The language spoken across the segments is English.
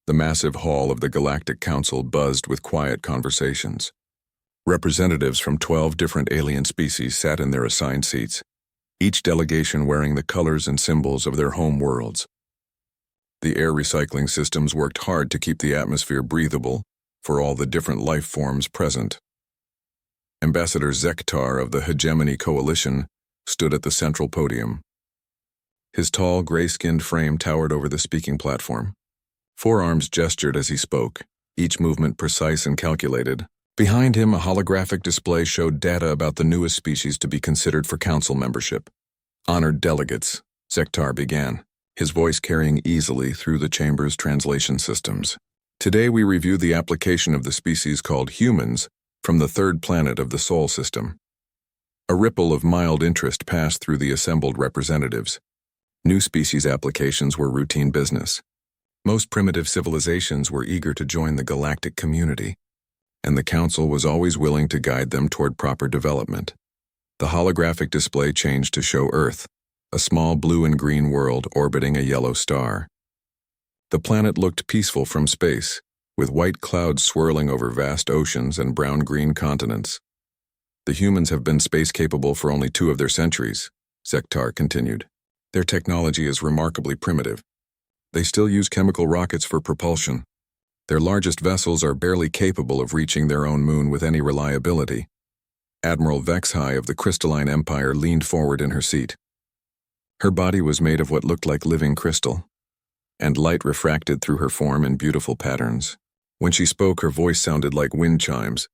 The massive hall of the Galactic Council buzzed with quiet conversations. Representatives from 12 different alien species sat in their assigned seats, each delegation wearing the colors and symbols of their home worlds. The air recycling systems worked hard to keep the atmosphere breathable for all the different life forms present. Ambassador Zektar of the Hegemony Coalition stood at the central podium. His tall, gray-skinned frame towered over the speaking platform. Forearms gestured as he spoke, each movement precise and calculated. Behind him, a holographic display showed data about the newest species to be considered for council membership. Honored delegates, Zektar began, his voice carrying easily through the chamber's translation systems. Today we review the application of the species called humans from the third planet of the Sol system. A ripple of mild interest passed through the assembled representatives. New species applications were routine business. Most primitive civilizations were eager to join the galactic community, and the Council was always willing to guide them toward proper development. The holographic display changed to show Earth, a small blue and green world orbiting a yellow star. The planet looked peaceful from space, with white clouds swirling over vast oceans and brown-green continents. The humans have been space-capable for only 2 of their centuries, Zektar continued. Their technology is remarkably primitive. They still use chemical rockets for propulsion. Their largest vessels are barely capable of reaching their own moon with any reliability. Admiral Vexhai of the Crystalline Empire leaned forward in her seat. Her body was made of what looked like living crystal, and light refracted through her form in beautiful patterns. When she spoke, her voice sounded like wind chimes.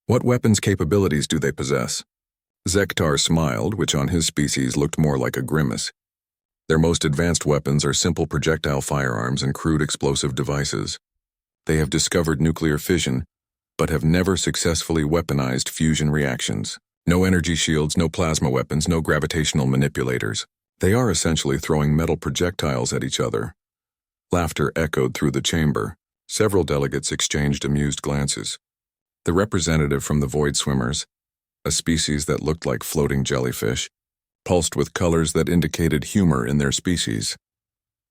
What weapons capabilities do they possess? Zektar smiled, which on his species looked more like a grimace. Their most advanced weapons are simple projectile firearms and crude explosive devices. They have discovered nuclear fission, but have never successfully weaponized fusion reactions. No energy shields, no plasma weapons, no gravitational manipulators. They are essentially throwing metal projectiles at each other. Laughter echoed through the chamber. Several delegates exchanged amused glances. The representative from the Void Swimmers, a species that looked like floating jellyfish, pulsed with colors that indicated humor in their species.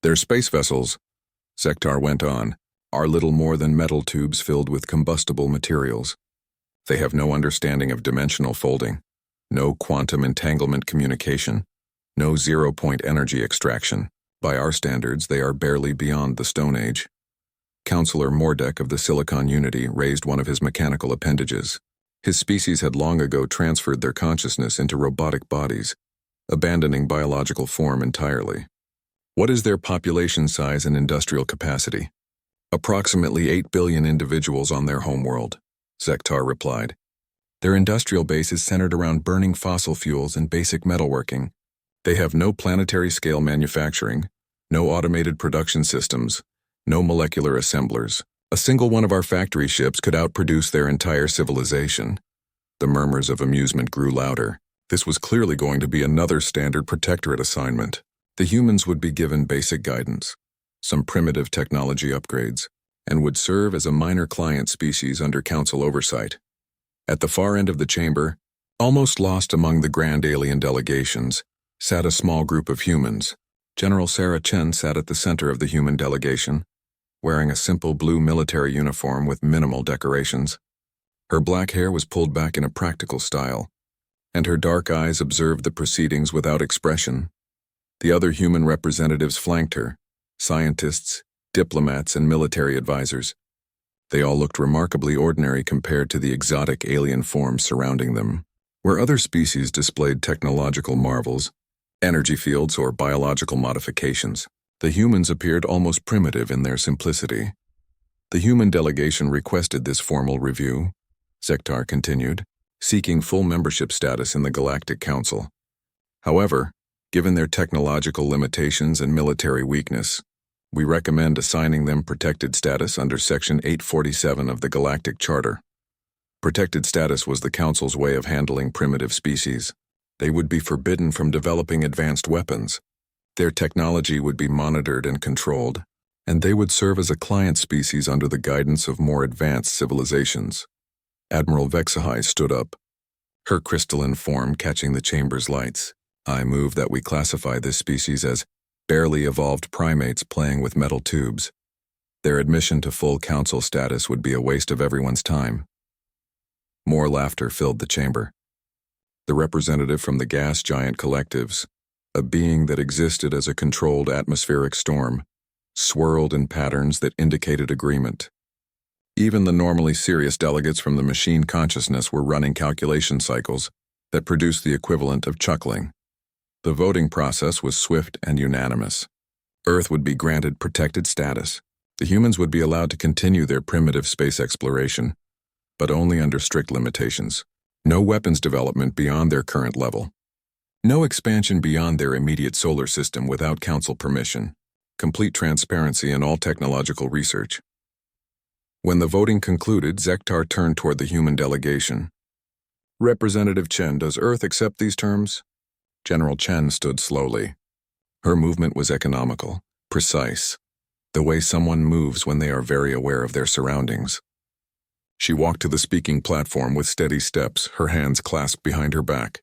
Their space vessels, Zektar went on, are little more than metal tubes filled with combustible materials. They have no understanding of dimensional folding, no quantum entanglement communication, no zero-point energy extraction. By our standards, they are barely beyond the Stone Age. Counselor Mordek of the Silicon Unity raised one of his mechanical appendages. His species had long ago transferred their consciousness into robotic bodies, abandoning biological form entirely. What is their population size and industrial capacity? Approximately 8 billion individuals on their homeworld, Zektar replied. Their industrial base is centered around burning fossil fuels and basic metalworking. They have no planetary-scale manufacturing, no automated production systems, no molecular assemblers. A single one of our factory ships could outproduce their entire civilization. The murmurs of amusement grew louder. This was clearly going to be another standard protectorate assignment. The humans would be given basic guidance, some primitive technology upgrades, and would serve as a minor client species under council oversight. At the far end of the chamber, almost lost among the grand alien delegations, sat a small group of humans. General Sarah Chen sat at the center of the human delegation, wearing a simple blue military uniform with minimal decorations. Her black hair was pulled back in a practical style, and her dark eyes observed the proceedings without expression. The other human representatives flanked her, scientists, diplomats, and military advisors. They all looked remarkably ordinary compared to the exotic alien forms surrounding them. Where other species displayed technological marvels, energy fields, or biological modifications, the humans appeared almost primitive in their simplicity. The human delegation requested this formal review, Zektar continued, seeking full membership status in the Galactic Council. However, given their technological limitations and military weakness, we recommend assigning them protected status under Section 847 of the Galactic Charter. Protected status was the Council's way of handling primitive species. They would be forbidden from developing advanced weapons. Their technology would be monitored and controlled, and they would serve as a client species under the guidance of more advanced civilizations. Admiral Vexhai stood up, her crystalline form catching the chamber's lights. I move that we classify this species as barely evolved primates playing with metal tubes. Their admission to full council status would be a waste of everyone's time. More laughter filled the chamber. The representative from the gas giant collectives, a being that existed as a controlled atmospheric storm, swirled in patterns that indicated agreement. Even the normally serious delegates from the machine consciousness were running calculation cycles that produced the equivalent of chuckling. The voting process was swift and unanimous. Earth would be granted protected status. The humans would be allowed to continue their primitive space exploration, but only under strict limitations. No weapons development beyond their current level. No expansion beyond their immediate solar system without council permission. Complete transparency in all technological research. When the voting concluded, Zektar turned toward the human delegation. Representative Chen, does Earth accept these terms? General Chen stood slowly. Her movement was economical, precise, the way someone moves when they are very aware of their surroundings. She walked to the speaking platform with steady steps, her hands clasped behind her back.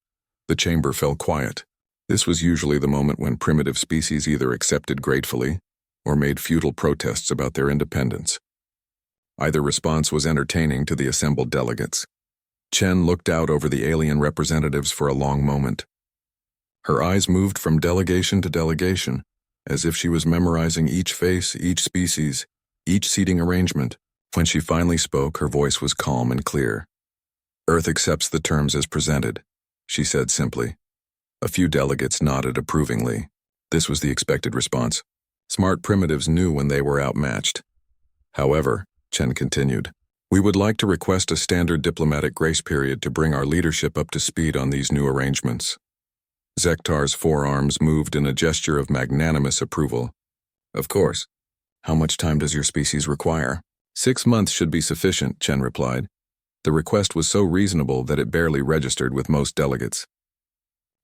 The chamber fell quiet. This was usually the moment when primitive species either accepted gratefully or made futile protests about their independence. Either response was entertaining to the assembled delegates. Chen looked out over the alien representatives for a long moment. Her eyes moved from delegation to delegation, as if she was memorizing each face, each species, each seating arrangement. When she finally spoke, her voice was calm and clear. Earth accepts the terms as presented, she said simply. A few delegates nodded approvingly. This was the expected response. Smart primitives knew when they were outmatched. However, Chen continued, we would like to request a standard diplomatic grace period to bring our leadership up to speed on these new arrangements. Zektar's forearms moved in a gesture of magnanimous approval. Of course. How much time does your species require? 6 months should be sufficient, Chen replied. The request was so reasonable that it barely registered with most delegates.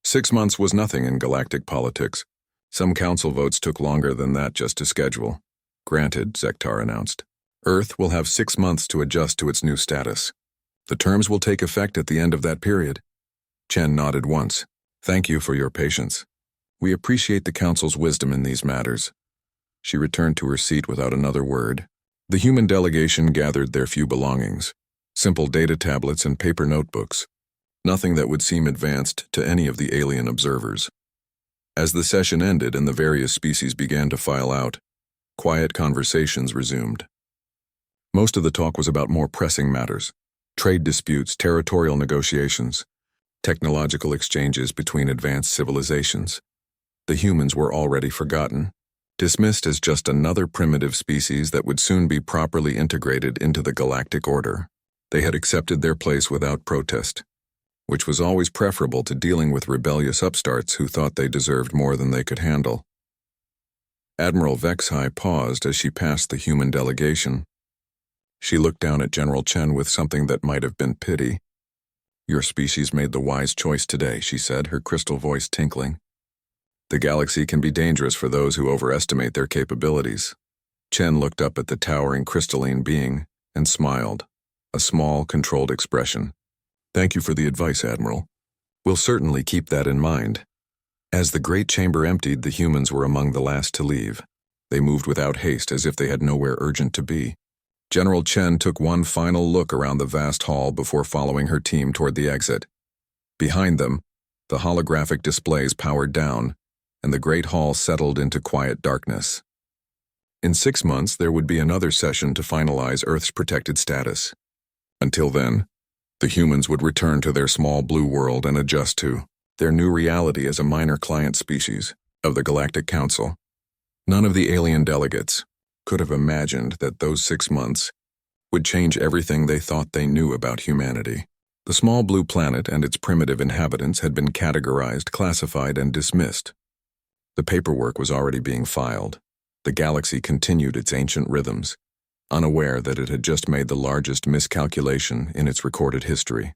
6 months was nothing in galactic politics. Some council votes took longer than that just to schedule. Granted, Zektar announced. Earth will have 6 months to adjust to its new status. The terms will take effect at the end of that period. Chen nodded once. Thank you for your patience. We appreciate the council's wisdom in these matters. She returned to her seat without another word. The human delegation gathered their few belongings. Simple data tablets and paper notebooks. Nothing that would seem advanced to any of the alien observers. As the session ended and the various species began to file out, quiet conversations resumed. Most of the talk was about more pressing matters: trade disputes, territorial negotiations, technological exchanges between advanced civilizations. The humans were already forgotten, dismissed as just another primitive species that would soon be properly integrated into the galactic order. They had accepted their place without protest, which was always preferable to dealing with rebellious upstarts who thought they deserved more than they could handle. Admiral Vexhai paused as she passed the human delegation. She looked down at General Chen with something that might have been pity. Your species made the wise choice today, she said, her crystal voice tinkling. The galaxy can be dangerous for those who overestimate their capabilities. Chen looked up at the towering crystalline being and smiled, a small, controlled expression. Thank you for the advice, Admiral. We'll certainly keep that in mind. As the great chamber emptied, the humans were among the last to leave. They moved without haste, as if they had nowhere urgent to be. General Chen took one final look around the vast hall before following her team toward the exit. Behind them, the holographic displays powered down, and the great hall settled into quiet darkness. In 6 months, there would be another session to finalize Earth's protected status. Until then, the humans would return to their small blue world and adjust to their new reality as a minor client species of the Galactic Council. None of the alien delegates could have imagined that those 6 months would change everything they thought they knew about humanity. The small blue planet and its primitive inhabitants had been categorized, classified, and dismissed. The paperwork was already being filed. The galaxy continued its ancient rhythms, unaware that it had just made the largest miscalculation in its recorded history.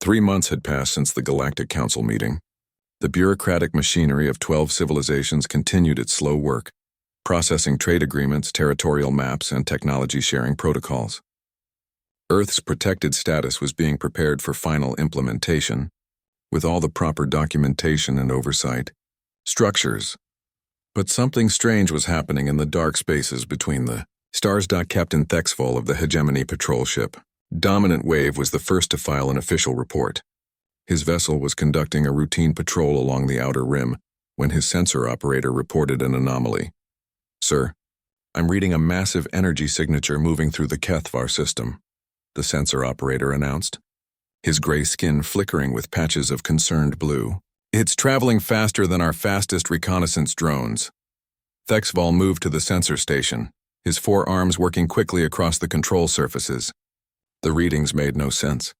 3 months had passed since the Galactic Council meeting. The bureaucratic machinery of 12 civilizations continued its slow work, processing trade agreements, territorial maps, and technology-sharing protocols. Earth's protected status was being prepared for final implementation, with all the proper documentation and oversight. Structures. But something strange was happening in the dark spaces between the stars. Captain Thexval of the Hegemony patrol ship, Dominant Wave, was the first to file an official report. His vessel was conducting a routine patrol along the outer rim when his sensor operator reported an anomaly. "Sir, I'm reading a massive energy signature moving through the Kethvar system," the sensor operator announced, his gray skin flickering with patches of concerned blue. "It's traveling faster than our fastest reconnaissance drones." Thexval moved to the sensor station, his four arms working quickly across the control surfaces. The readings made no sense.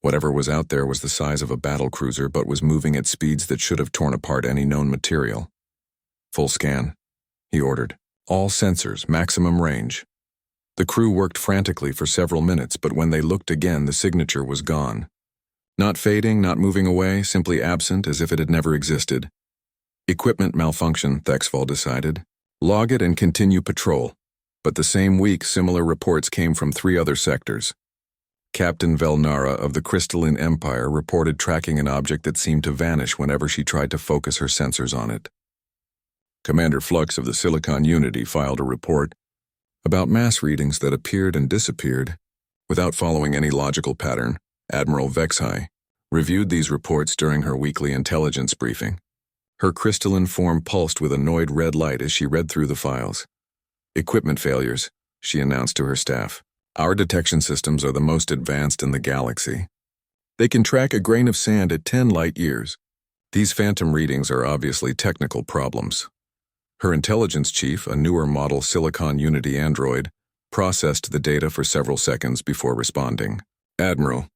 Whatever was out there was the size of a battle cruiser but was moving at speeds that should have torn apart any known material. "Full scan," he ordered. "All sensors, maximum range." The crew worked frantically for several minutes, but when they looked again, the signature was gone. Not fading, not moving away, simply absent as if it had never existed. Equipment malfunction, Thexval decided. Log it and continue patrol. But the same week, similar reports came from 3 other sectors. Captain Velnara of the Crystalline Empire reported tracking an object that seemed to vanish whenever she tried to focus her sensors on it. Commander Flux of the Silicon Unity filed a report about mass readings that appeared and disappeared without following any logical pattern. Admiral Vexhai reviewed these reports during her weekly intelligence briefing. Her crystalline form pulsed with annoyed red light as she read through the files. "Equipment failures," she announced to her staff. "Our detection systems are the most advanced in the galaxy. They can track a grain of sand at 10 light years. These phantom readings are obviously technical problems." Her intelligence chief, a newer model Silicon Unity android, processed the data for several seconds before responding. "Admiral,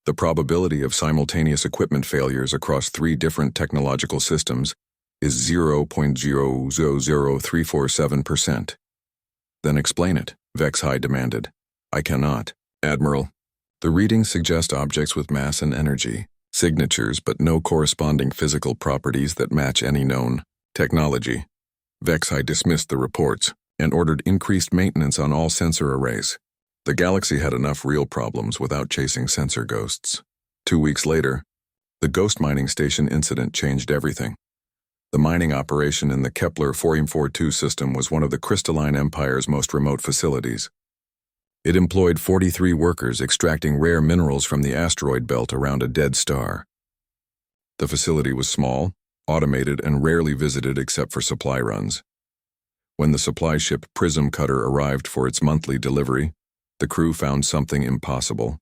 the probability of simultaneous equipment failures across 3 different technological systems is 0.000347%. "Then explain it," Vexhai demanded. "I cannot, Admiral. The readings suggest objects with mass and energy, signatures but no corresponding physical properties that match any known technology." Vexhai dismissed the reports and ordered increased maintenance on all sensor arrays. The galaxy had enough real problems without chasing sensor ghosts. 2 weeks later, the ghost mining station incident changed everything. The mining operation in the Kepler 442 system was one of the Crystalline Empire's most remote facilities. It employed 43 workers extracting rare minerals from the asteroid belt around a dead star. The facility was small, automated, and rarely visited except for supply runs. When the supply ship Prism Cutter arrived for its monthly delivery, the crew found something impossible.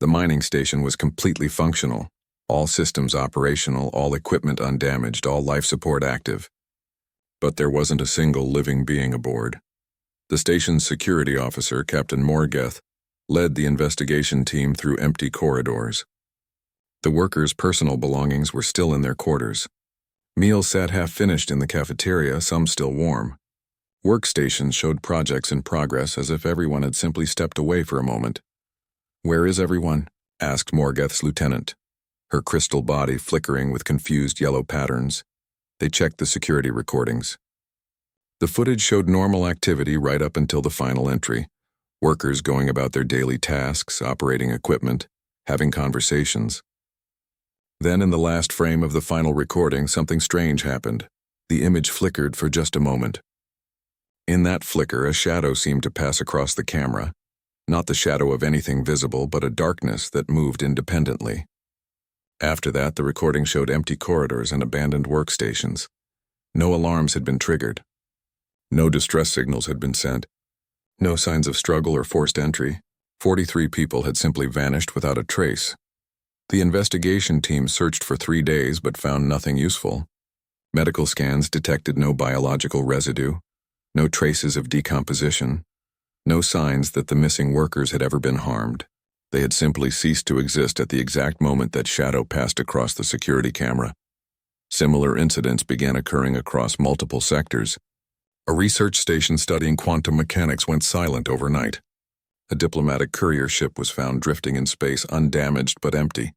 The mining station was completely functional, all systems operational, all equipment undamaged, all life support active. But there wasn't a single living being aboard. The station's security officer, Captain Morgeth, led the investigation team through empty corridors. The workers' personal belongings were still in their quarters. Meals sat half-finished in the cafeteria, some still warm. Workstations showed projects in progress as if everyone had simply stepped away for a moment. "Where is everyone?" asked Morgeth's lieutenant, her crystal body flickering with confused yellow patterns. They checked the security recordings. The footage showed normal activity right up until the final entry. Workers going about their daily tasks, operating equipment, having conversations. Then in the last frame of the final recording, something strange happened. The image flickered for just a moment. In that flicker, a shadow seemed to pass across the camera. Not the shadow of anything visible, but a darkness that moved independently. After that, the recording showed empty corridors and abandoned workstations. No alarms had been triggered. No distress signals had been sent. No signs of struggle or forced entry. 43 people had simply vanished without a trace. The investigation team searched for 3 days but found nothing useful. Medical scans detected no biological residue, no traces of decomposition, no signs that the missing workers had ever been harmed. They had simply ceased to exist at the exact moment that shadow passed across the security camera. Similar incidents began occurring across multiple sectors. A research station studying quantum mechanics went silent overnight. A diplomatic courier ship was found drifting in space undamaged but empty.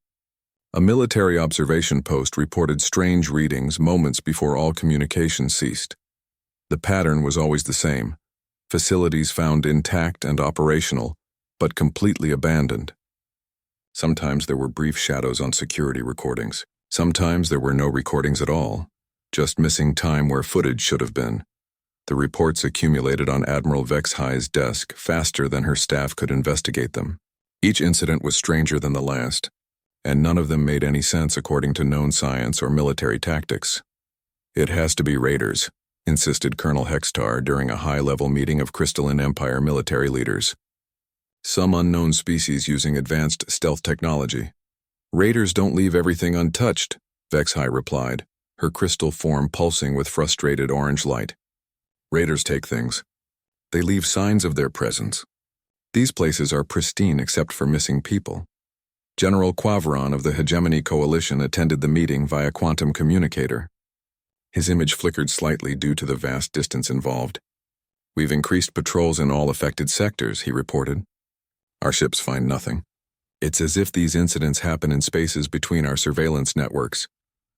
A military observation post reported strange readings moments before all communication ceased. The pattern was always the same. Facilities found intact and operational, but completely abandoned. Sometimes there were brief shadows on security recordings. Sometimes there were no recordings at all. just missing time where footage should have been. The reports accumulated on Admiral Vexhi's desk faster than her staff could investigate them. Each incident was stranger than the last, and none of them made any sense according to known science or military tactics. "It has to be raiders," insisted Colonel Hextar during a high-level meeting of Crystalline Empire military leaders. "Some unknown species using advanced stealth technology." "Raiders don't leave everything untouched," Vexhi replied, her crystal form pulsing with frustrated orange light. "Raiders take things. They leave signs of their presence. These places are pristine except for missing people." General Quavron of the Hegemony Coalition attended the meeting via quantum communicator. His image flickered slightly due to the vast distance involved. "We've increased patrols in all affected sectors," he reported. "Our ships find nothing. It's as if these incidents happen in spaces between our surveillance networks."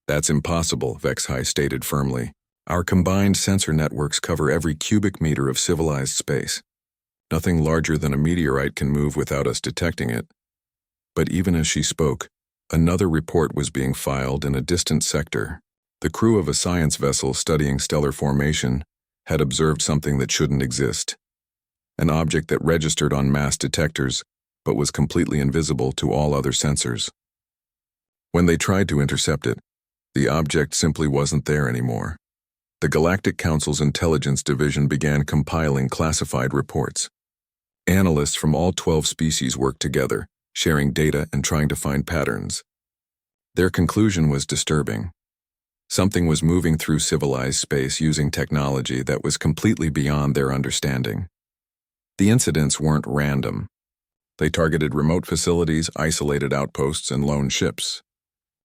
"That's impossible," Vexhi stated firmly. "Our combined sensor networks cover every cubic meter of civilized space. Nothing larger than a meteorite can move without us detecting it." But even as she spoke, another report was being filed in a distant sector. The crew of a science vessel studying stellar formation had observed something that shouldn't exist. An object that registered on mass detectors but was completely invisible to all other sensors. When they tried to intercept it, the object simply wasn't there anymore. The Galactic Council's Intelligence Division began compiling classified reports. Analysts from all 12 species worked together, sharing data and trying to find patterns. Their conclusion was disturbing. Something was moving through civilized space using technology that was completely beyond their understanding. The incidents weren't random. They targeted remote facilities, isolated outposts, and lone ships.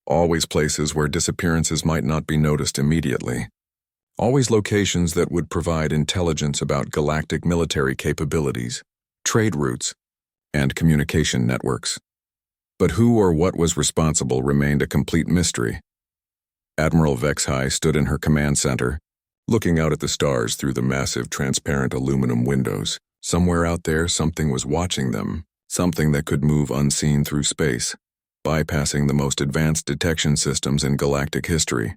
Always places where disappearances might not be noticed immediately. Always locations that would provide intelligence about galactic military capabilities, trade routes, and communication networks. But who or what was responsible remained a complete mystery. Admiral Vexhi stood in her command center, looking out at the stars through the massive transparent aluminum windows. Somewhere out there, something was watching them, something that could move unseen through space, bypassing the most advanced detection systems in galactic history.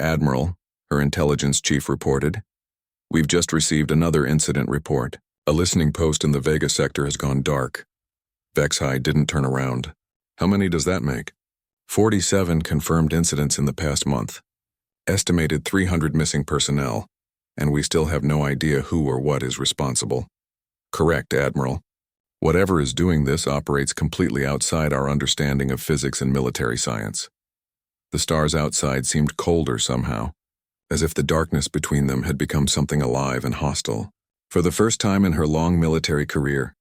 "Admiral," her intelligence chief reported, "we've just received another incident report. A listening post in the Vega sector has gone dark." Vexhi didn't turn around. "How many does that make?" 47 confirmed incidents in the past month. Estimated 300 missing personnel, and we still have no idea who or what is responsible." "Correct, Admiral. Whatever is doing this operates completely outside our understanding of physics and military science." The stars outside seemed colder somehow, as if the darkness between them had become something alive and hostile. For the first time in her long military career,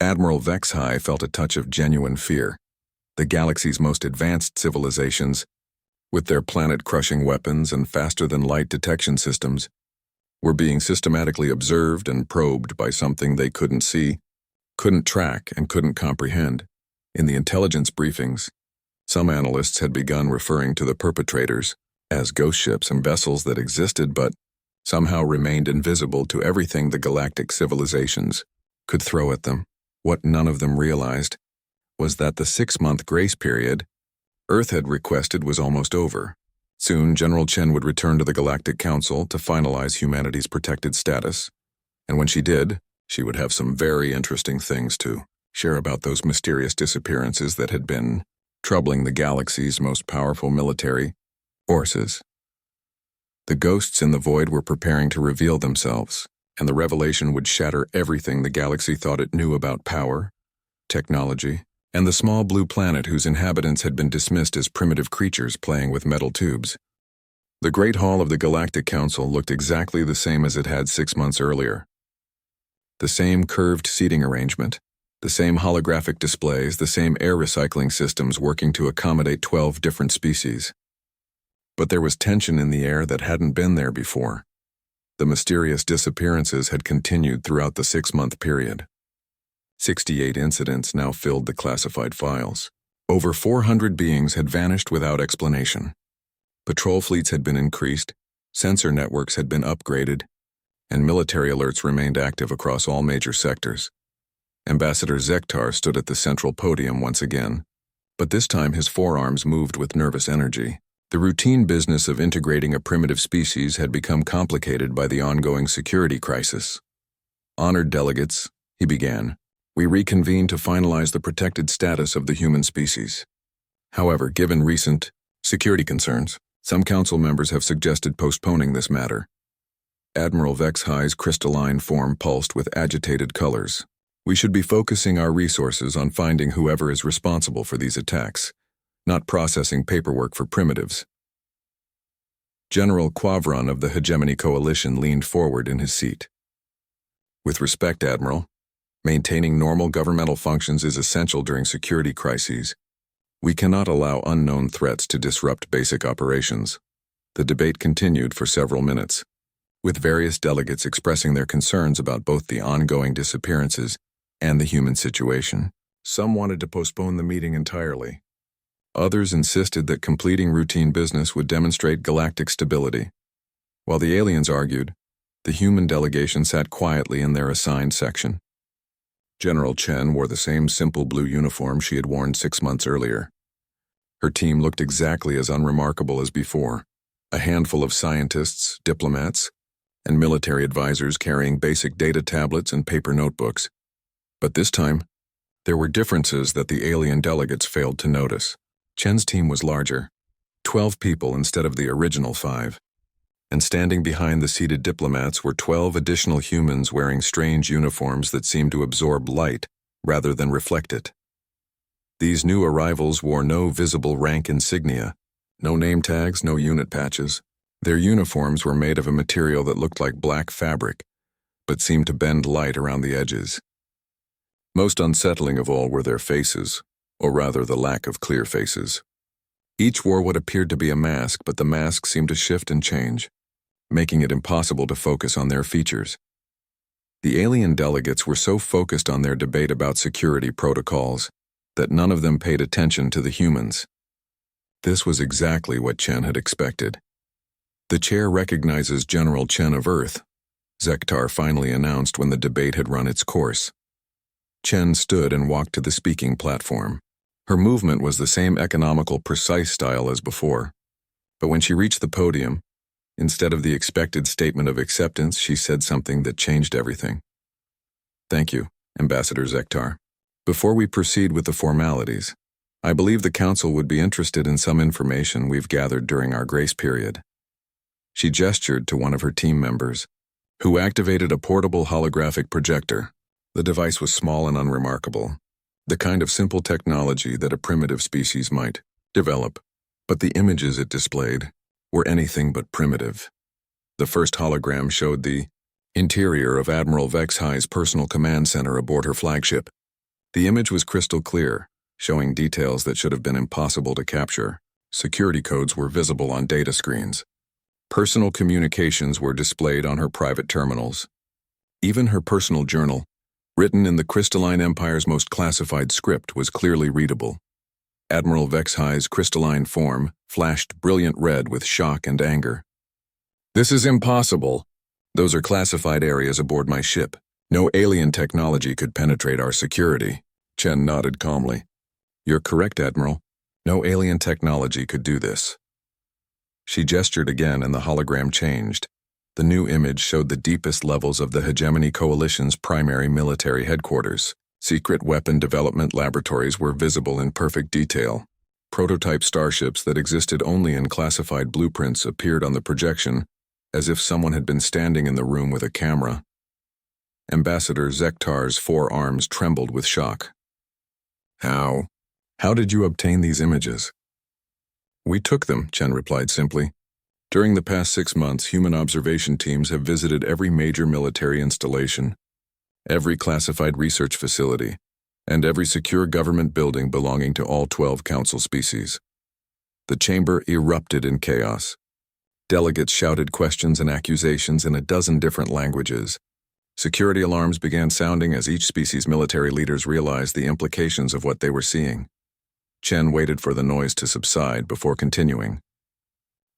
Admiral Vexhi felt a touch of genuine fear. The galaxy's most advanced civilizations, with their planet-crushing weapons and faster-than-light detection systems, were being systematically observed and probed by something they couldn't see, couldn't track, and couldn't comprehend. In the intelligence briefings, some analysts had begun referring to the perpetrators as ghost ships and vessels that existed but somehow remained invisible to everything the galactic civilizations could throw at them. What none of them realized was that the 6-month grace period Earth had requested was almost over. Soon, General Chen would return to the Galactic Council to finalize humanity's protected status, and when she did, she would have some very interesting things to share about those mysterious disappearances that had been troubling the galaxy's most powerful military forces. The ghosts in the void were preparing to reveal themselves, and the revelation would shatter everything the galaxy thought it knew about power, technology, and the small blue planet whose inhabitants had been dismissed as primitive creatures playing with metal tubes. The Great Hall of the Galactic Council looked exactly the same as it had 6 months earlier. The same curved seating arrangement, the same holographic displays, the same air recycling systems working to accommodate 12 different species. But there was tension in the air that hadn't been there before. The mysterious disappearances had continued throughout the 6-month period. 68 incidents now filled the classified files. Over 400 beings had vanished without explanation. Patrol fleets had been increased, sensor networks had been upgraded, and military alerts remained active across all major sectors. Ambassador Zektar stood at the central podium once again, but this time his forearms moved with nervous energy. The routine business of integrating a primitive species had become complicated by the ongoing security crisis. "Honored delegates," he began, "we reconvene to finalize the protected status of the human species. However, given recent security concerns, some council members have suggested postponing this matter." Admiral Vexhi's crystalline form pulsed with agitated colors. "We should be focusing our resources on finding whoever is responsible for these attacks, not processing paperwork for primitives." General Quavron of the Hegemony Coalition leaned forward in his seat. "With respect, Admiral, maintaining normal governmental functions is essential during security crises. We cannot allow unknown threats to disrupt basic operations." The debate continued for several minutes, with various delegates expressing their concerns about both the ongoing disappearances and the human situation. Some wanted to postpone the meeting entirely. Others insisted that completing routine business would demonstrate galactic stability. While the aliens argued, the human delegation sat quietly in their assigned section. General Chen wore the same simple blue uniform she had worn 6 months earlier. Her team looked exactly as unremarkable as before, a handful of scientists, diplomats, and military advisors carrying basic data tablets and paper notebooks. But this time, there were differences that the alien delegates failed to notice. Chen's team was larger, 12 people instead of the original 5. And standing behind the seated diplomats were 12 additional humans wearing strange uniforms that seemed to absorb light rather than reflect it. These new arrivals wore no visible rank insignia, no name tags, no unit patches. Their uniforms were made of a material that looked like black fabric, but seemed to bend light around the edges. Most unsettling of all were their faces, or rather the lack of clear faces. Each wore what appeared to be a mask, but the mask seemed to shift and change, making it impossible to focus on their features. The alien delegates were so focused on their debate about security protocols that none of them paid attention to the humans. This was exactly what Chen had expected. "The chair recognizes General Chen of Earth," Zektar finally announced when the debate had run its course. Chen stood and walked to the speaking platform. Her movement was the same economical, precise style as before. But when she reached the podium, instead of the expected statement of acceptance, she said something that changed everything. "Thank you, Ambassador Zektar. Before we proceed with the formalities, I believe the Council would be interested in some information we've gathered during our grace period." She gestured to one of her team members, who activated a portable holographic projector. The device was small and unremarkable, the kind of simple technology that a primitive species might develop, but the images it displayed were anything but primitive. The first hologram showed the interior of Admiral Vexhi's personal command center aboard her flagship. The image was crystal clear, showing details that should have been impossible to capture. Security codes were visible on data screens. Personal communications were displayed on her private terminals. Even her personal journal, written in the Crystalline Empire's most classified script, was clearly readable. Admiral Vexhi's crystalline form flashed brilliant red with shock and anger. "This is impossible. Those are classified areas aboard my ship. No alien technology could penetrate our security." Chen nodded calmly. "You're correct, Admiral. No alien technology could do this." She gestured again and the hologram changed. The new image showed the deepest levels of the Hegemony Coalition's primary military headquarters. Secret weapon development laboratories were visible in perfect detail. Prototype starships that existed only in classified blueprints appeared on the projection, as if someone had been standing in the room with a camera. Ambassador Zektar's forearms trembled with shock. How did you obtain these images?" "We took them," Chen replied simply. "During the past 6 months, human observation teams have visited every major military installation, every classified research facility, and every secure government building belonging to all 12 council species." The chamber erupted in chaos. Delegates shouted questions and accusations in a dozen different languages. Security alarms began sounding as each species' military leaders realized the implications of what they were seeing. Chen waited for the noise to subside before continuing.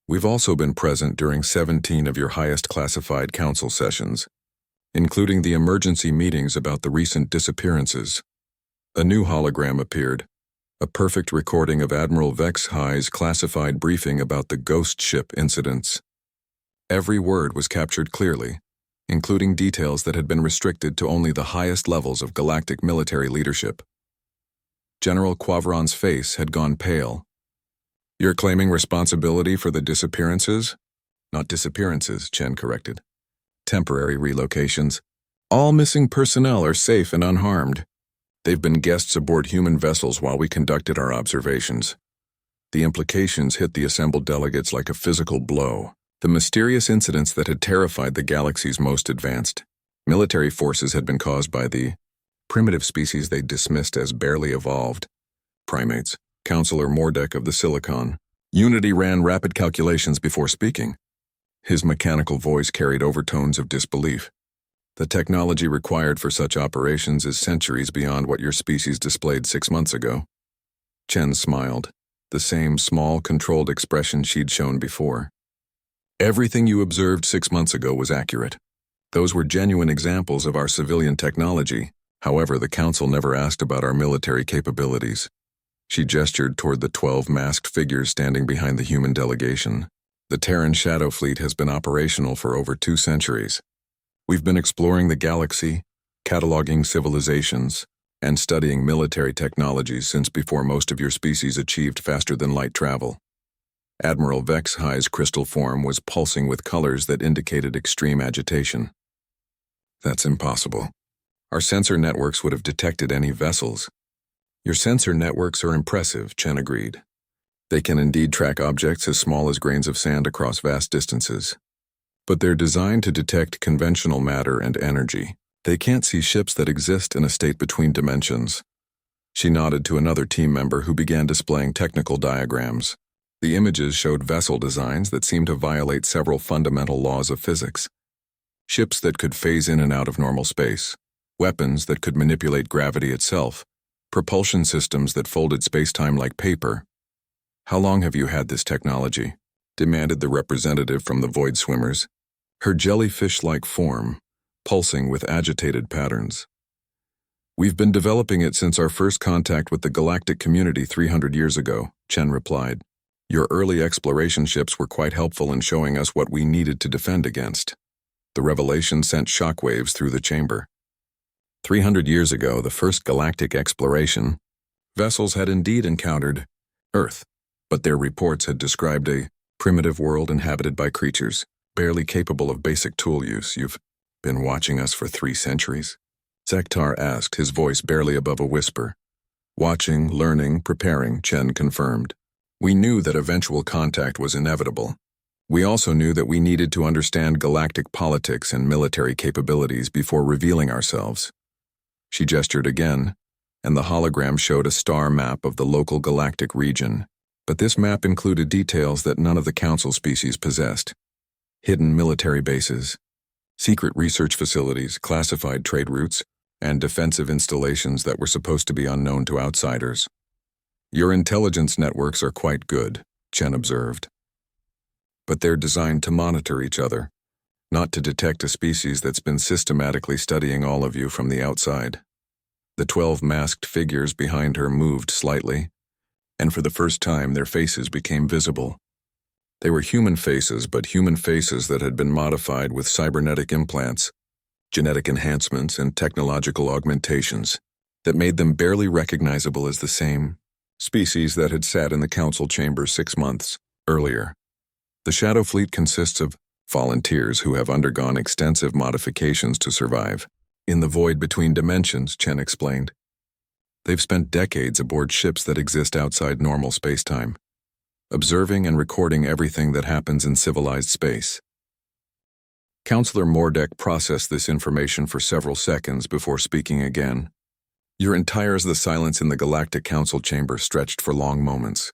"We've also been present during 17 of your highest classified council sessions, including the emergency meetings about the recent disappearances." A new hologram appeared, a perfect recording of Admiral Vex High's classified briefing about the ghost ship incidents. Every word was captured clearly, including details that had been restricted to only the highest levels of galactic military leadership. General Quavron's face had gone pale. "You're claiming responsibility for the disappearances?" "Not disappearances," Chen corrected. "Temporary relocations. All missing personnel are safe and unharmed. They've been guests aboard human vessels while we conducted our observations." The implications hit the assembled delegates like a physical blow. The mysterious incidents that had terrified the galaxy's most advanced military forces had been caused by the primitive species they dismissed as barely evolved primates. Counselor Mordek of the Silicon Unity ran rapid calculations before speaking. His mechanical voice carried overtones of disbelief. "The technology required for such operations is centuries beyond what your species displayed 6 months ago." Chen smiled, the same small, controlled expression she'd shown before. "Everything you observed 6 months ago was accurate. Those were genuine examples of our civilian technology. However, the Council never asked about our military capabilities." She gestured toward the 12 masked figures standing behind the human delegation. "The Terran Shadow Fleet has been operational for over 2 centuries. We've been exploring the galaxy, cataloging civilizations, and studying military technologies since before most of your species achieved faster-than-light travel." Admiral Vex High's crystal form was pulsing with colors that indicated extreme agitation. "That's impossible. Our sensor networks would have detected any vessels." "Your sensor networks are impressive," Chen agreed. "They can indeed track objects as small as grains of sand across vast distances. But they're designed to detect conventional matter and energy. They can't see ships that exist in a state between dimensions." She nodded to another team member who began displaying technical diagrams. The images showed vessel designs that seemed to violate several fundamental laws of physics. Ships that could phase in and out of normal space, weapons that could manipulate gravity itself, propulsion systems that folded space-time like paper. "How long have you had this technology?" demanded the representative from the Void Swimmers, her jellyfish-like form pulsing with agitated patterns. "We've been developing it since our first contact with the galactic community 300 years ago," Chen replied. "Your early exploration ships were quite helpful in showing us what we needed to defend against." The revelation sent shockwaves through the chamber. 300 years ago, the first galactic exploration, vessels had indeed encountered Earth, but their reports had described a primitive world inhabited by creatures barely capable of basic tool use. "You've been watching us for 3 centuries?" Zektar asked, his voice barely above a whisper. "Watching, learning, preparing," Chen confirmed. "We knew that eventual contact was inevitable. We also knew that we needed to understand galactic politics and military capabilities before revealing ourselves." She gestured again, and the hologram showed a star map of the local galactic region. But this map included details that none of the Council species possessed. Hidden military bases, secret research facilities, classified trade routes, and defensive installations that were supposed to be unknown to outsiders. "Your intelligence networks are quite good," Chen observed. "But they're designed to monitor each other, not to detect a species that's been systematically studying all of you from the outside." The 12 masked figures behind her moved slightly, and for the first time their faces became visible. They were human faces, but human faces that had been modified with cybernetic implants, genetic enhancements, and technological augmentations that made them barely recognizable as the same species that had sat in the Council chamber 6 months earlier. The Shadow Fleet consists of volunteers who have undergone extensive modifications to survive in the void between dimensions, Chen explained. They've spent decades aboard ships that exist outside normal spacetime, observing and recording everything that happens in civilized space. Counselor Mordek processed this information for several seconds before speaking again. The silence in the Galactic Council chamber stretched for long moments.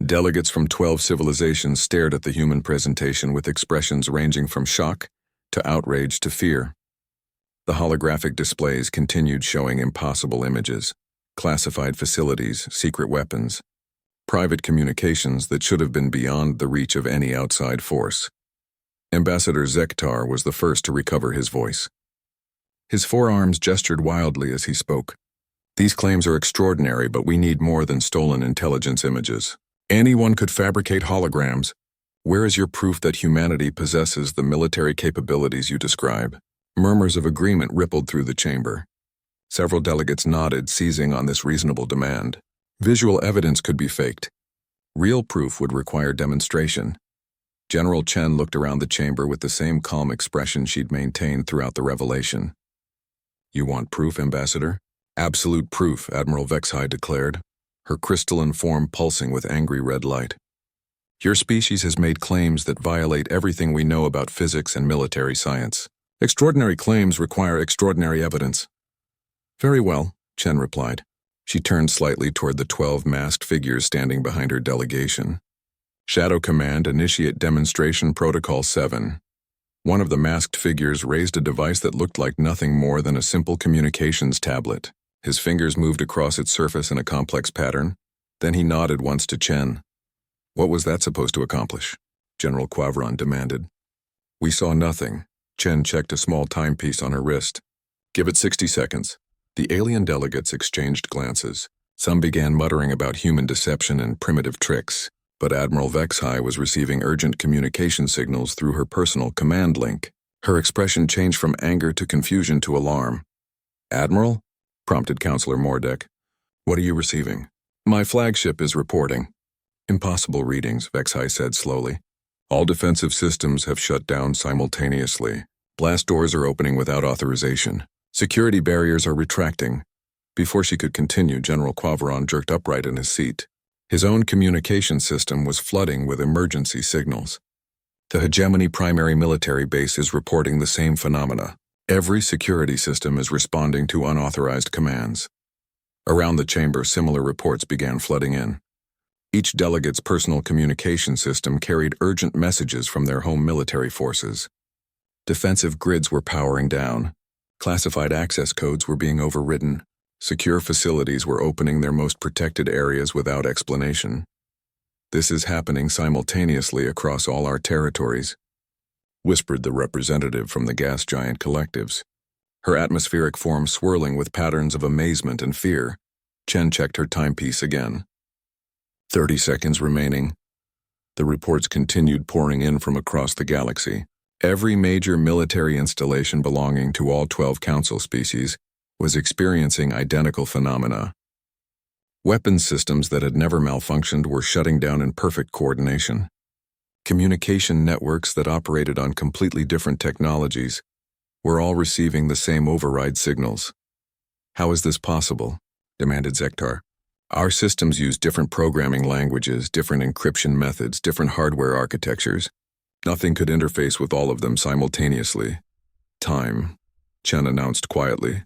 Delegates from 12 civilizations stared at the human presentation with expressions ranging from shock to outrage to fear. The holographic displays continued showing impossible images, classified facilities, secret weapons, private communications that should have been beyond the reach of any outside force. Ambassador Zektar was the first to recover his voice. His forearms gestured wildly as he spoke. These claims are extraordinary, but we need more than stolen intelligence images. Anyone could fabricate holograms. Where is your proof that humanity possesses the military capabilities you describe? Murmurs of agreement rippled through the chamber. Several delegates nodded, seizing on this reasonable demand. Visual evidence could be faked. Real proof would require demonstration. General Chen looked around the chamber with the same calm expression she'd maintained throughout the revelation. You want proof, Ambassador? Absolute proof, Admiral Vexhai declared, her crystalline form pulsing with angry red light. Your species has made claims that violate everything we know about physics and military science. Extraordinary claims require extraordinary evidence. Very well, Chen replied. She turned slightly toward the 12 masked figures standing behind her delegation. Shadow Command, initiate demonstration protocol 7. One of the masked figures raised a device that looked like nothing more than a simple communications tablet. His fingers moved across its surface in a complex pattern. Then he nodded once to Chen. What was that supposed to accomplish? General Quavron demanded. We saw nothing. Chen checked a small timepiece on her wrist. Give it 60 seconds. The alien delegates exchanged glances. Some began muttering about human deception and primitive tricks, but Admiral Vexhai was receiving urgent communication signals through her personal command link. Her expression changed from anger to confusion to alarm. Admiral? Prompted Counselor Mordek. What are you receiving? My flagship is reporting. Impossible readings, Vexhai said slowly. All defensive systems have shut down simultaneously. Blast doors are opening without authorization. Security barriers are retracting. Before she could continue, General Quavron jerked upright in his seat. His own communication system was flooding with emergency signals. The Hegemony primary military base is reporting the same phenomena. Every security system is responding to unauthorized commands. Around the chamber, similar reports began flooding in. Each delegate's personal communication system carried urgent messages from their home military forces. Defensive grids were powering down. Classified access codes were being overridden. Secure facilities were opening their most protected areas without explanation. This is happening simultaneously across all our territories, whispered the representative from the gas giant collectives, her atmospheric form swirling with patterns of amazement and fear. Chen checked her timepiece again. 30 seconds remaining. The reports continued pouring in from across the galaxy. Every major military installation belonging to all 12 Council species was experiencing identical phenomena. Weapons systems that had never malfunctioned were shutting down in perfect coordination. Communication networks that operated on completely different technologies were all receiving the same override signals. How is this possible? Demanded Zektar. Our systems use different programming languages, different encryption methods, different hardware architectures. Nothing could interface with all of them simultaneously. Time, Chen announced quietly.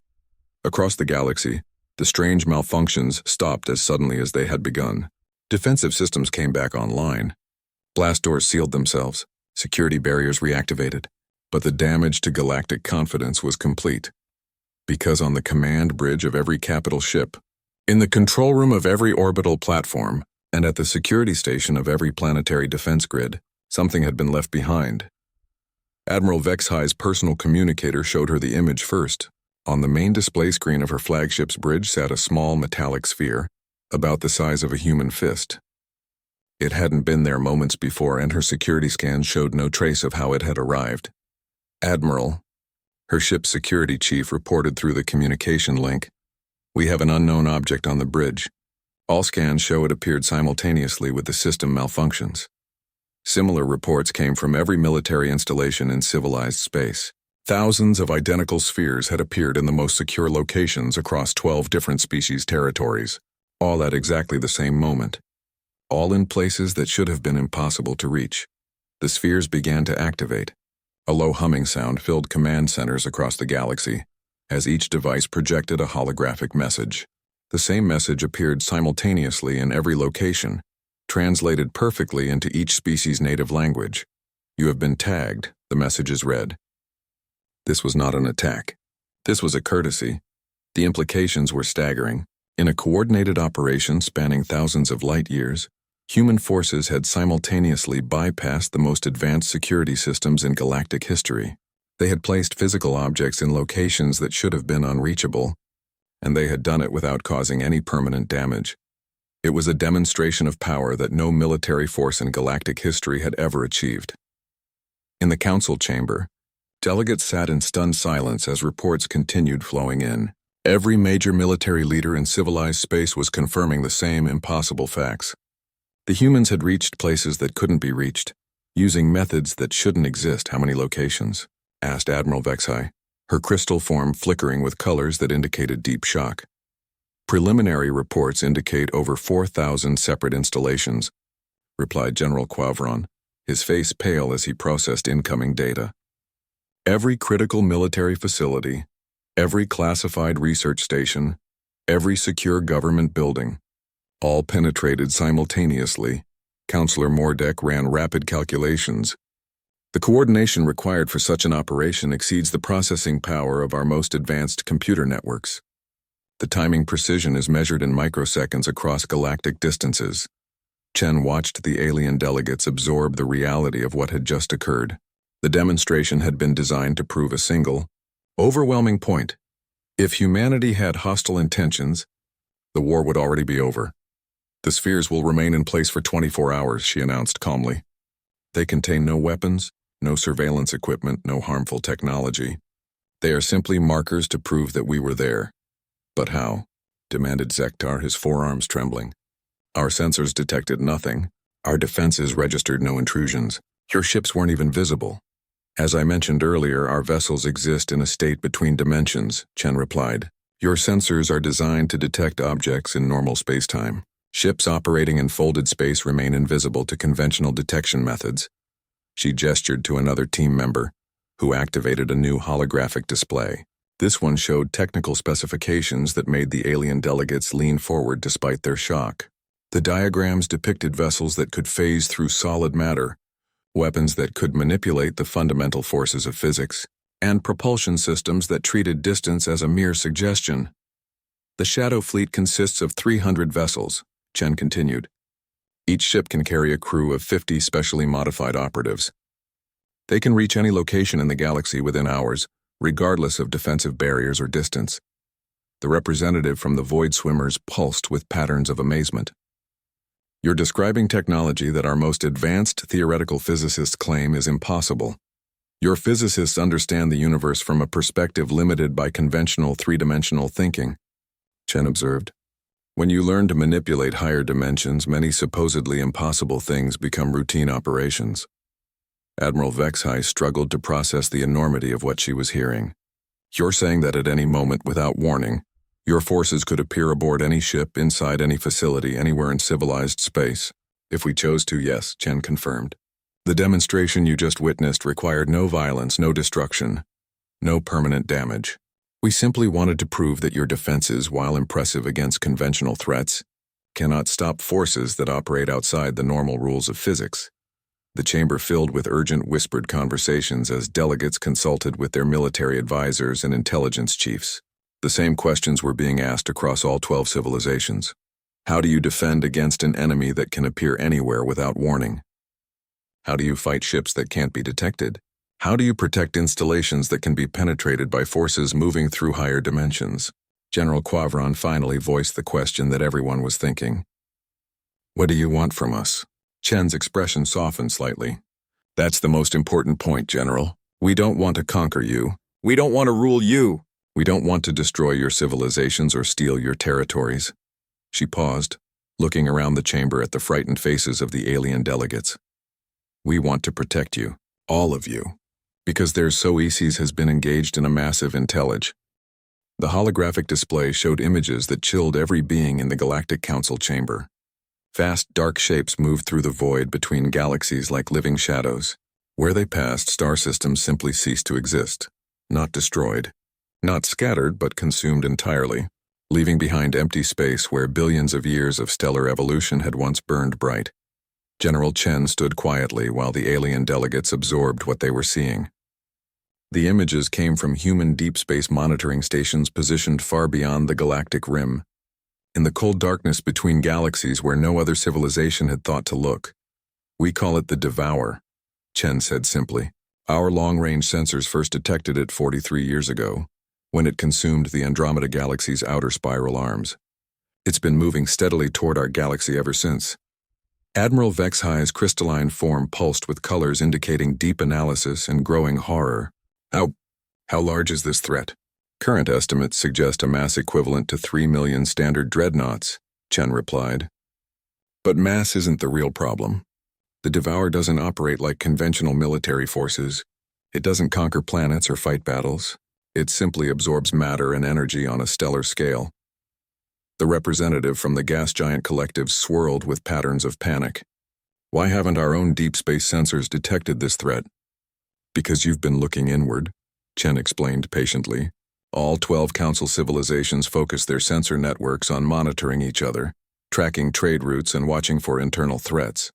Across the galaxy, the strange malfunctions stopped as suddenly as they had begun. Defensive systems came back online. Blast doors sealed themselves, security barriers reactivated, but the damage to galactic confidence was complete. Because on the command bridge of every capital ship, in the control room of every orbital platform, and at the security station of every planetary defense grid, something had been left behind. Admiral Vexhai's personal communicator showed her the image first. On the main display screen of her flagship's bridge sat a small metallic sphere, about the size of a human fist. It hadn't been there moments before, and her security scans showed no trace of how it had arrived. Admiral, her ship's security chief reported through the communication link, we have an unknown object on the bridge. All scans show it appeared simultaneously with the system malfunctions. Similar reports came from every military installation in civilized space. Thousands of identical spheres had appeared in the most secure locations across 12 different species territories, all at exactly the same moment. All in places that should have been impossible to reach. The spheres began to activate. A low humming sound filled command centers across the galaxy, as each device projected a holographic message. The same message appeared simultaneously in every location, translated perfectly into each species' native language. You have been tagged, the messages read. This was not an attack. This was a courtesy. The implications were staggering. In a coordinated operation spanning thousands of light years, human forces had simultaneously bypassed the most advanced security systems in galactic history. They had placed physical objects in locations that should have been unreachable, and they had done it without causing any permanent damage. It was a demonstration of power that no military force in galactic history had ever achieved. In the council chamber, delegates sat in stunned silence as reports continued flowing in. Every major military leader in civilized space was confirming the same impossible facts. The humans had reached places that couldn't be reached, using methods that shouldn't exist. How many locations? Asked Admiral Vexai, her crystal form flickering with colors that indicated deep shock. Preliminary reports indicate over 4,000 separate installations, replied General Quavron, his face pale as he processed incoming data. Every critical military facility, every classified research station, every secure government building, all penetrated simultaneously. Counselor Mordek ran rapid calculations. The coordination required for such an operation exceeds the processing power of our most advanced computer networks. The timing precision is measured in microseconds across galactic distances. Chen watched the alien delegates absorb the reality of what had just occurred. The demonstration had been designed to prove a single, overwhelming point. If humanity had hostile intentions, the war would already be over. The spheres will remain in place for 24 hours, she announced calmly. They contain no weapons, no surveillance equipment, no harmful technology. They are simply markers to prove that we were there. But how? Demanded Zektar, his forearms trembling. Our sensors detected nothing. Our defenses registered no intrusions. Your ships weren't even visible. As I mentioned earlier, our vessels exist in a state between dimensions, Chen replied. Your sensors are designed to detect objects in normal spacetime. Ships operating in folded space remain invisible to conventional detection methods. She gestured to another team member, who activated a new holographic display. This one showed technical specifications that made the alien delegates lean forward despite their shock. The diagrams depicted vessels that could phase through solid matter, weapons that could manipulate the fundamental forces of physics, and propulsion systems that treated distance as a mere suggestion. The Shadow Fleet consists of 300 vessels, Chen continued. Each ship can carry a crew of 50 specially modified operatives. They can reach any location in the galaxy within hours, regardless of defensive barriers or distance. The representative from the Void Swimmers pulsed with patterns of amazement. You're describing technology that our most advanced theoretical physicists claim is impossible. Your physicists understand the universe from a perspective limited by conventional three-dimensional thinking, Chen observed. When you learn to manipulate higher dimensions, many supposedly impossible things become routine operations. Admiral Vexai struggled to process the enormity of what she was hearing. You're saying that at any moment, without warning, your forces could appear aboard any ship, inside any facility, anywhere in civilized space? If we chose to, yes, Chen confirmed. The demonstration you just witnessed required no violence, no destruction, no permanent damage. We simply wanted to prove that your defenses, while impressive against conventional threats, cannot stop forces that operate outside the normal rules of physics. The chamber filled with urgent whispered conversations as delegates consulted with their military advisors and intelligence chiefs. The same questions were being asked across all 12 civilizations. How do you defend against an enemy that can appear anywhere without warning? How do you fight ships that can't be detected? How do you protect installations that can be penetrated by forces moving through higher dimensions? General Quavron finally voiced the question that everyone was thinking. What do you want from us? Chen's expression softened slightly. That's the most important point, General. We don't want to conquer you. We don't want to rule you. We don't want to destroy your civilizations or steal your territories. She paused, looking around the chamber at the frightened faces of the alien delegates. We want to protect you, all of you, because their Soeces has been engaged in a massive intelligence. The holographic display showed images that chilled every being in the Galactic Council chamber. Vast dark shapes moved through the void between galaxies like living shadows. Where they passed, star systems simply ceased to exist, not destroyed, not scattered but consumed entirely, leaving behind empty space where billions of years of stellar evolution had once burned bright. General Chen stood quietly while the alien delegates absorbed what they were seeing. The images came from human deep space monitoring stations positioned far beyond the galactic rim, in the cold darkness between galaxies where no other civilization had thought to look. We call it the Devour, Chen said simply. Our long-range sensors first detected it 43 years ago. when it consumed the Andromeda Galaxy's outer spiral arms. It's been moving steadily toward our galaxy ever since. Admiral Vexhi's crystalline form pulsed with colors indicating deep analysis and growing horror. How large is this threat? Current estimates suggest a mass equivalent to 3 million standard dreadnoughts, Chen replied. But mass isn't the real problem. The Devour doesn't operate like conventional military forces. It doesn't conquer planets or fight battles. It simply absorbs matter and energy on a stellar scale. The representative from the gas giant collective swirled with patterns of panic. Why haven't our own deep space sensors detected this threat? Because you've been looking inward, Chen explained patiently. All 12 Council civilizations focus their sensor networks on monitoring each other, tracking trade routes and watching for internal threats.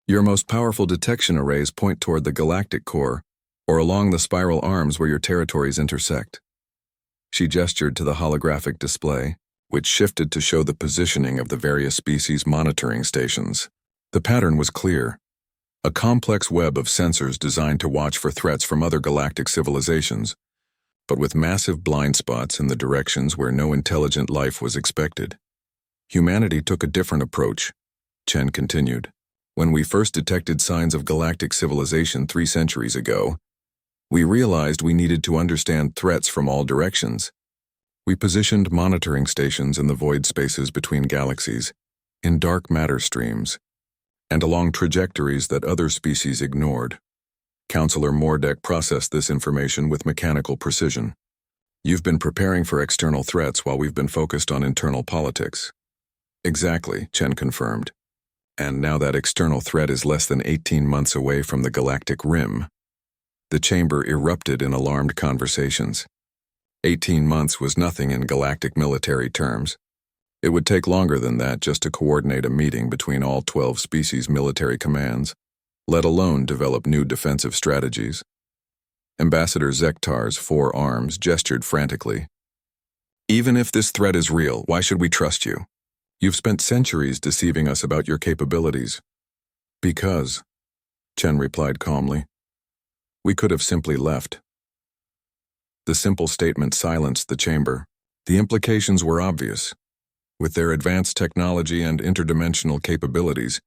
Your most powerful detection arrays point toward the galactic core, or along the spiral arms where your territories intersect. She gestured to the holographic display, which shifted to show the positioning of the various species' monitoring stations. The pattern was clear. A complex web of sensors designed to watch for threats from other galactic civilizations, but with massive blind spots in the directions where no intelligent life was expected. Humanity took a different approach, Chen continued. When we first detected signs of galactic civilization 3 centuries ago, we realized we needed to understand threats from all directions. We positioned monitoring stations in the void spaces between galaxies, in dark matter streams, and along trajectories that other species ignored. Counselor Mordek processed this information with mechanical precision. You've been preparing for external threats while we've been focused on internal politics. Exactly, Chen confirmed. And now that external threat is less than 18 months away from the galactic rim. The chamber erupted in alarmed conversations. 18 months was nothing in galactic military terms. It would take longer than that just to coordinate a meeting between all 12 species' military commands, let alone develop new defensive strategies. Ambassador Zektar's 4 arms gestured frantically. Even if this threat is real, why should we trust you? You've spent centuries deceiving us about your capabilities. Because, Chen replied calmly, we could have simply left. The simple statement silenced the chamber. The implications were obvious. With their advanced technology and interdimensional capabilities,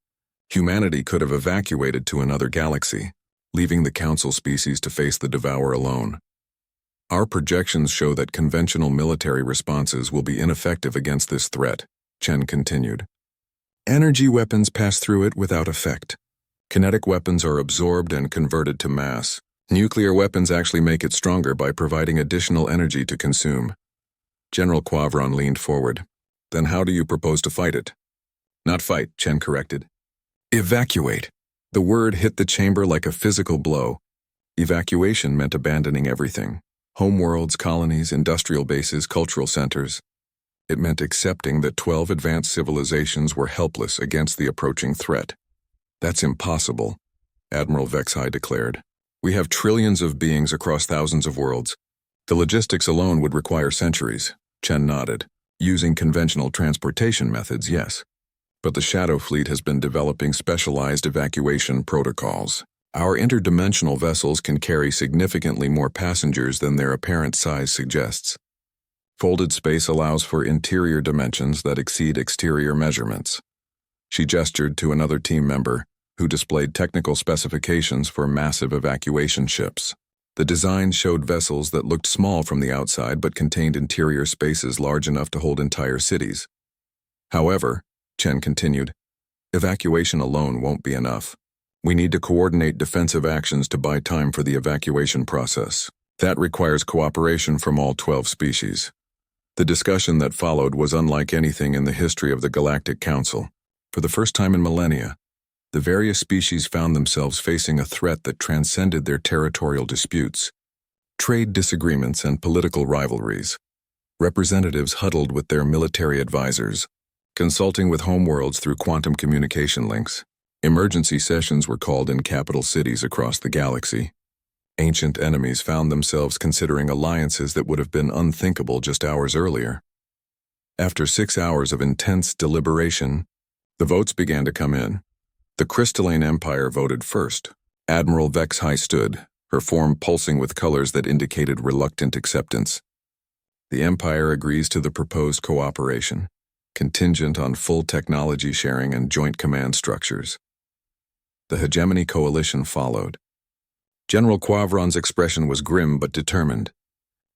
humanity could have evacuated to another galaxy, leaving the Council species to face the Devour alone. Our projections show that conventional military responses will be ineffective against this threat, Chen continued. Energy weapons pass through it without effect. Kinetic weapons are absorbed and converted to mass. Nuclear weapons actually make it stronger by providing additional energy to consume. General Quavron leaned forward. Then how do you propose to fight it? Not fight, Chen corrected. Evacuate. The word hit the chamber like a physical blow. Evacuation meant abandoning everything. Homeworlds, colonies, industrial bases, cultural centers. It meant accepting that 12 advanced civilizations were helpless against the approaching threat. That's impossible, Admiral Vexhi declared. We have trillions of beings across thousands of worlds. The logistics alone would require centuries, Chen nodded. Using conventional transportation methods, yes. But the Shadow Fleet has been developing specialized evacuation protocols. Our interdimensional vessels can carry significantly more passengers than their apparent size suggests. Folded space allows for interior dimensions that exceed exterior measurements. She gestured to another team member, who displayed technical specifications for massive evacuation ships. The design showed vessels that looked small from the outside but contained interior spaces large enough to hold entire cities. However, Chen continued, evacuation alone won't be enough. We need to coordinate defensive actions to buy time for the evacuation process. That requires cooperation from all 12 species. The discussion that followed was unlike anything in the history of the Galactic Council. For the first time in millennia, the various species found themselves facing a threat that transcended their territorial disputes, trade disagreements, and political rivalries. Representatives huddled with their military advisors, consulting with homeworlds through quantum communication links. Emergency sessions were called in capital cities across the galaxy. Ancient enemies found themselves considering alliances that would have been unthinkable just hours earlier. After 6 hours of intense deliberation, the votes began to come in. The Crystalline Empire voted first. Admiral Vexhi stood, her form pulsing with colors that indicated reluctant acceptance. The Empire agrees to the proposed cooperation, contingent on full technology sharing and joint command structures. The Hegemony Coalition followed. General Quavron's expression was grim but determined.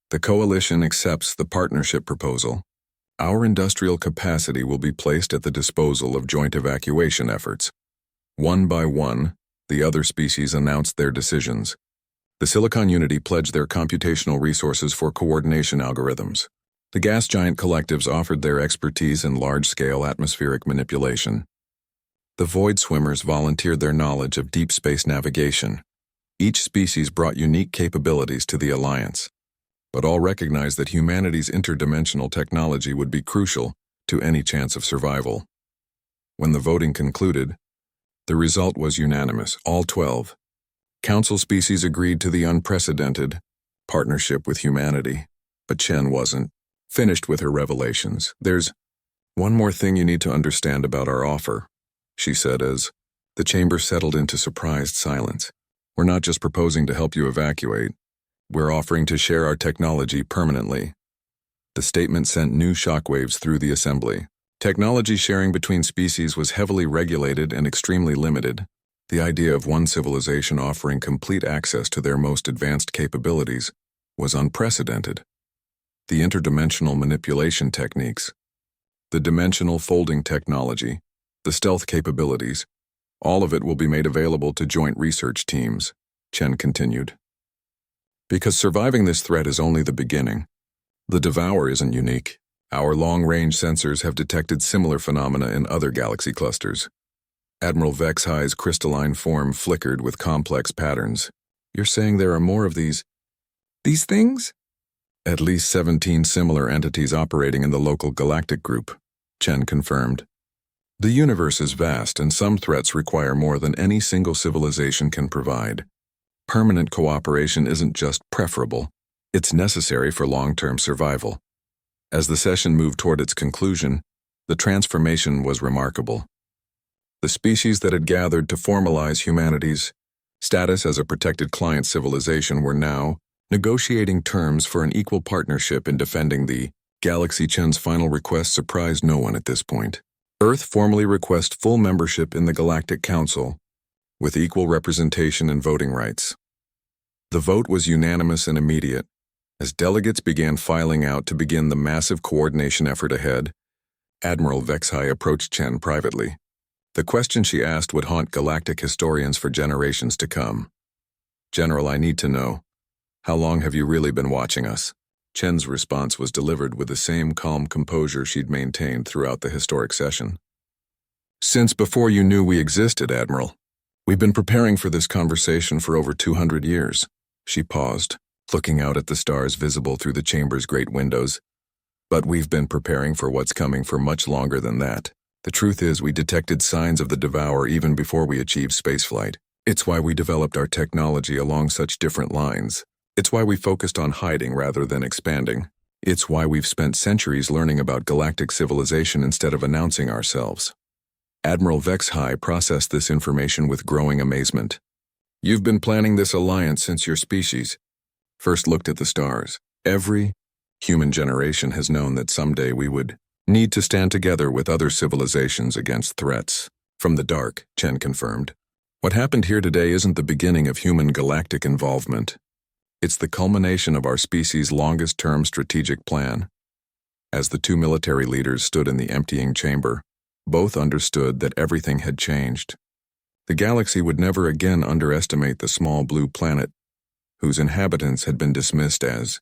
The coalition accepts the partnership proposal. Our industrial capacity will be placed at the disposal of joint evacuation efforts. One by one, the other species announced their decisions. The Silicon Unity pledged their computational resources for coordination algorithms. The gas giant collectives offered their expertise in large-scale atmospheric manipulation. The Void Swimmers volunteered their knowledge of deep space navigation. Each species brought unique capabilities to the Alliance, but all recognized that humanity's interdimensional technology would be crucial to any chance of survival. When the voting concluded, the result was unanimous. All 12 Council species agreed to the unprecedented partnership with humanity, but Chen wasn't finished with her revelations. "There's one more thing you need to understand about our offer," she said as the chamber settled into surprised silence. "We're not just proposing to help you evacuate. We're offering to share our technology permanently." The statement sent new shockwaves through the assembly. Technology sharing between species was heavily regulated and extremely limited. The idea of one civilization offering complete access to their most advanced capabilities was unprecedented. The interdimensional manipulation techniques, the dimensional folding technology, the stealth capabilities, all of it will be made available to joint research teams, Chen continued. Because surviving this threat is only the beginning. The Devour isn't unique. Our long-range sensors have detected similar phenomena in other galaxy clusters. Admiral Vexhi's crystalline form flickered with complex patterns. "You're saying there are more of these things?" "At least 17 similar entities operating in the local galactic group," Chen confirmed. "The universe is vast, and some threats require more than any single civilization can provide. Permanent cooperation isn't just preferable, it's necessary for long-term survival." As the session moved toward its conclusion, the transformation was remarkable. The species that had gathered to formalize humanity's status as a protected client civilization were now negotiating terms for an equal partnership in defending the galaxy. Chen's final request surprised no one at this point. Earth formally requests full membership in the Galactic Council, with equal representation and voting rights. The vote was unanimous and immediate. As delegates began filing out to begin the massive coordination effort ahead, Admiral Vexhi approached Chen privately. The question she asked would haunt galactic historians for generations to come. "General, I need to know, how long have you really been watching us?" Chen's response was delivered with the same calm composure she'd maintained throughout the historic session. "Since before you knew we existed, Admiral. We've been preparing for this conversation for over 200 years. She paused, looking out at the stars visible through the chamber's great windows. "But we've been preparing for what's coming for much longer than that. The truth is, we detected signs of the Devour even before we achieved spaceflight. It's why we developed our technology along such different lines. It's why we focused on hiding rather than expanding. It's why we've spent centuries learning about galactic civilization instead of announcing ourselves." Admiral Vexhi processed this information with growing amazement. "You've been planning this alliance since your species first looked at the stars. Every human generation has known that someday we would need to stand together with other civilizations against threats from the dark," Chen confirmed. "What happened here today isn't the beginning of human galactic involvement. It's the culmination of our species' longest-term strategic plan." As the two military leaders stood in the emptying chamber, both understood that everything had changed. The galaxy would never again underestimate the small blue planet, whose inhabitants had been dismissed as